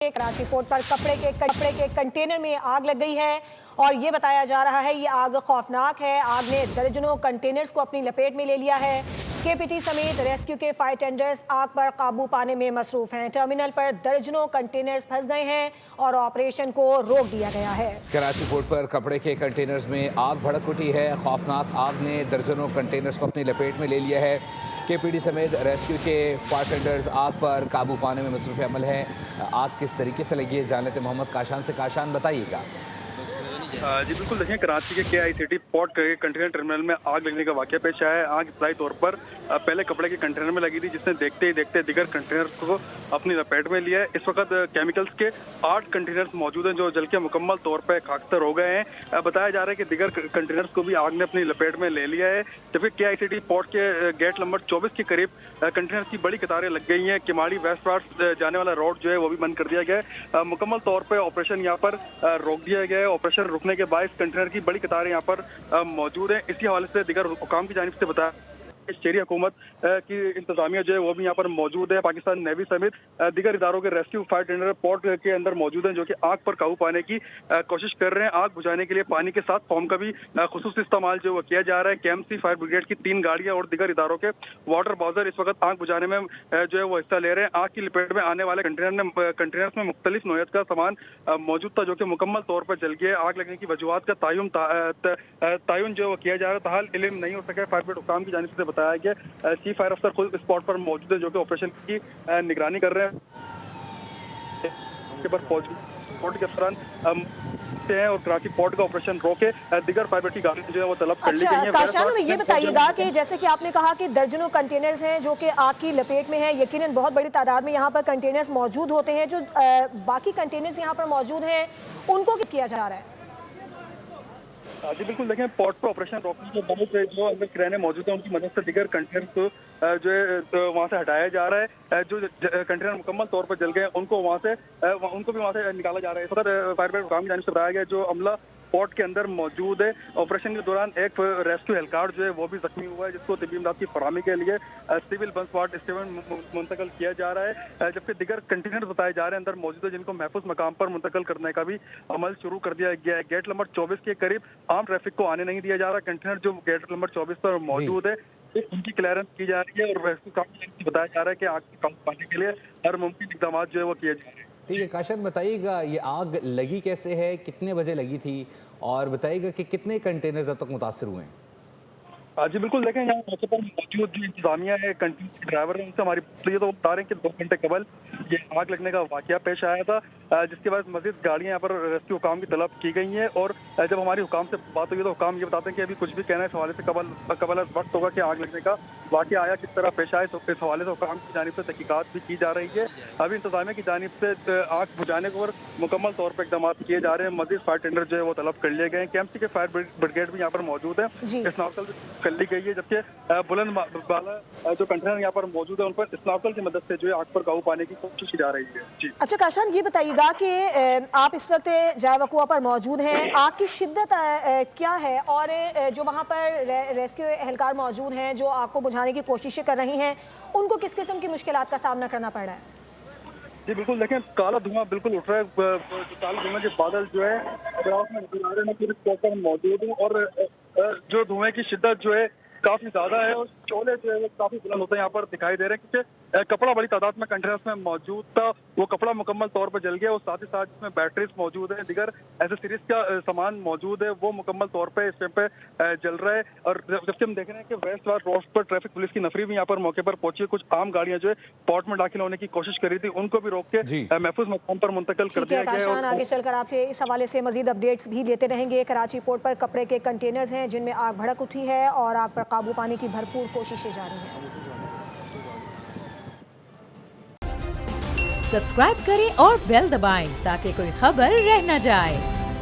Karachi port पर कपड़े के कंटेनर में आग लग गई है और ये बताया जा रहा है ये आग खौफनाक है। आग ने दर्जनों कंटेनर्स को अपनी लपेट में ले लिया है। केपीटी समेत रेस्क्यू के फायर टेंडर्स आग पर काबू पाने में मसरूफ हैं। टर्मिनल पर दर्जनों कंटेनर्स फंस गए हैं और ऑपरेशन को रोक दिया गया है। कराची पोर्ट पर कपड़े के कंटेनर्स में आग भड़क उठी है। खौफनाक आग ने दर्जनों कंटेनर्स को अपनी लपेट में ले लिया है। केपीटी समेत रेस्क्यू के फायर टेंडर्स आग पर काबू पाने में मसरूफ अमल है। आग किस तरीके से लगी है जान लेते मोहम्मद काशान से। काशान बताइएगा। जी बिल्कुल, देखिए कराची के KICT पोर्ट के कंटेनर टर्मिनल में आग लगने का वाकया पेश आया है। आग इब्तदाई तौर पर पहले कपड़े के कंटेनर में लगी थी, जिसने देखते ही देखते दिगर कंटेनर्स को अपनी लपेट में लिया है। इस वक्त केमिकल्स के 8 कंटेनर्स मौजूद हैं जो जल के मुकम्मल तौर पर खाकतर हो गए हैं। बताया जा रहा है कि दिगर कंटेनर्स को भी आग ने अपनी लपेट में ले लिया है। जबकि KICT पोर्ट के गेट नंबर 24 के करीब कंटेनर्स की बड़ी कतारें लग गई हैं। किमाड़ी वेस्ट वार्ड जाने वाला रोड जो है वो भी बंद कर दिया गया है। मुकम्मल तौर पर ऑपरेशन यहाँ पर रोक दिया गया है। ऑपरेशन रुकने के बाद कंटेनर की बड़ी कतारें यहाँ पर मौजूद हैं। इसी हवाले से दिगर हुकाम की जानिब से बताया शहरी हुकूमत की इंतजामिया जो है वो भी यहाँ पर मौजूद है। पाकिस्तान नेवी समेत दिगर इदारों के रेस्क्यू फायर टेंडर पोर्ट के अंदर मौजूद हैं जो कि आग पर काबू पाने की कोशिश कर रहे हैं। आग बुझाने के लिए पानी के साथ फॉर्म का भी खुसूसी इस्तेमाल जो वो किया जा रहा है। KMC फायर ब्रिगेड की 3 गाड़ियां और दिगर इदारों के वाटर बाउजर इस वक्त आग बुझाने में जो है वो हिस्सा ले रहे हैं। आग की लपेट में आने वाले कंटेनर्स में मुख्तलिफ नौयत का सामान मौजूद था जो कि मुकम्मल तौर पर जल गया। आग लगने की वजूहत का तयन जो किया जा रहा है। ताहाल इल्म नहीं हो सके। फायर ब्रिगेड हुकाम की जानिब से बताया कि चीफ फायर अफसर खुद स्पॉट पर मौजूद है जो कि ऑपरेशन की निगरानी कर रहे हैं। के पोर्ट के अफसरान हैं और कराची पोर्ट का ऑपरेशन रोके दिगर फायर ब्रिगेड की गाड़ी जो है वो तलब कर ली गई है। काशान, ये बताइएगा कि जैसे कि आपने कहा कि दर्जनों कंटेनर्स हैं जो कि आग की लपेट में है। यकीनन बहुत बड़ी तादाद में यहाँ पर कंटेनर्स मौजूद होते हैं। जो बाकी कंटेनर्स यहाँ पर मौजूद हैं उनको क्या किया जा रहा है? जी बिल्कुल, देखें पोर्ट पर ऑपरेशन रोकने के बाद जो अंदर किराने मौजूद हैं उनकी मदद से दिगर कंटेनर को जो है वहाँ से हटाया जा रहा है। जो कंटेनर मुकम्मल तौर पर जल गए उनको भी वहाँ से निकाला जा रहा है। इस वक्त फायर ब्रिगेड काम की जानिब से बताया गया जो अमला पोर्ट के अंदर मौजूद है। ऑपरेशन के दौरान एक रेस्क्यू हेलीकॉप्टर जो है वो भी जख्मी हुआ है जिसको तिबी इमदाद की फराहमी के लिए सिविल बंसवाट स्टेशन मुंतकिल किया जा रहा है। जबकि दिगर कंटेनर बताए जा रहे हैं अंदर मौजूद है जिनको महफूज मकाम पर मुंतकिल करने का भी अमल शुरू कर दिया गया है। गेट नंबर 24 के करीब आम ट्रैफिक को आने नहीं दिया जा रहा। कंटेनर जो गेट नंबर 24 पर मौजूद है उनकी क्लियरेंस की जा रही है और रेस्क्यू काम बताया जा रहा है कि आग को काबू पाने के लिए हर मुमकिन इकदाम जो है वो किए जा रहे हैं। ठीक है काशान, बताइएगा ये आग लगी कैसे है, कितने बजे लगी थी और बताइएगा कि कितने कंटेनर अब तक मुतासर हुए हैं? जी बिल्कुल, देखें यहाँ मौके पर मौजूद जो इंतजामिया है कंटेनर ड्राइवर है उनसे हमारी तो बता रहे हैं कि 2 घंटे कबल ये आग लगने का वाकया पेश आया था, जिसके बाद मजीद गाड़ियाँ यहाँ पर रेस्क्यू हुकाम की तलब की गई हैं। और जब हमारी हुकाम से बात हुई तो हुकाम ये बताते हैं कि अभी कुछ भी कहना है इस हवाले से कबल वक्त होगा कि आग लगने का वाकया आया किस तरह पेश आए। तो इस हवाले से हुकाम की जानिब से तहकीकात भी की जा रही है। अभी इंतजामिया की जानिब से आग बुझाने को मुकम्मल तौर पर इकदाम किए जा रहे हैं। मजीद फायर टेंडर जो है वो तलब कर लिए गए हैं। KMC के फायर ब्रिगेड भी यहाँ पर मौजूद है। स्नॉर्कल कर ली गई है जबकि बुलंद वाला जो कंटेनर यहाँ पर मौजूद है उन पर स्नॉर्कल की मदद से जो है आग पर काबू पाने की कोशिश की जा रही है। जी अच्छा काशान, ये बताइएगा कि आप इस वक्त जाय वक़ुआ पर मौजूद हैं। आग की शिद्दत क्या है और जो वहाँ पर रेस्क्यू एहलकार मौजूद हैं जो आग को बुझाने की कोशिशें कर रही हैं उनको किस किस्म की मुश्किलात का सामना करना पड़ रहा है? जी बिल्कुल, देखें काला धुआं बिल्कुल उठ रहा है। काला धुआं के बादल जो है में नजर आ रहे हैं पूरे स्पॉट पर मौजूद हैं और जो धुएं की शिद्दत जो है काफी ज्यादा है और शोले जो है वो काफी बुलंद होते हैं यहाँ पर दिखाई दे रहे हैं क्योंकि कपड़ा बड़ी तादाद में कंटेनर्स में मौजूद था। वो कपड़ा मुकम्मल तौर पर जल गया और साथ ही साथ इसमें बैटरीज मौजूद है, दिगर एसेसरीज का सामान मौजूद है वो मुकम्मल तौर पर इस पे जल रहा है। और जबकि हम देख रहे हैं कि वेस्ट वार्ड रोड पर ट्रैफिक पुलिस की नफरी भी यहाँ पर मौके पर पहुंची है। कुछ आम गाड़ियां जो है पोर्ट में दाखिल होने की कोशिश कर रही थी उनको भी रोक के महफूज मकाम पर मुंतकिल कर दिया गया है। आगे चलकर आपसे इस हवाले से मजीद अपडेट्स भी लेते रहेंगे। कराची पोर्ट पर कपड़े के कंटेनर्स हैं जिनमें आग भड़क उठी है और आग पर काबू पाने की भरपूर कोशिशें जारी हैं। सब्सक्राइब करें और बेल दबाएं ताकि कोई खबर रह न जाए।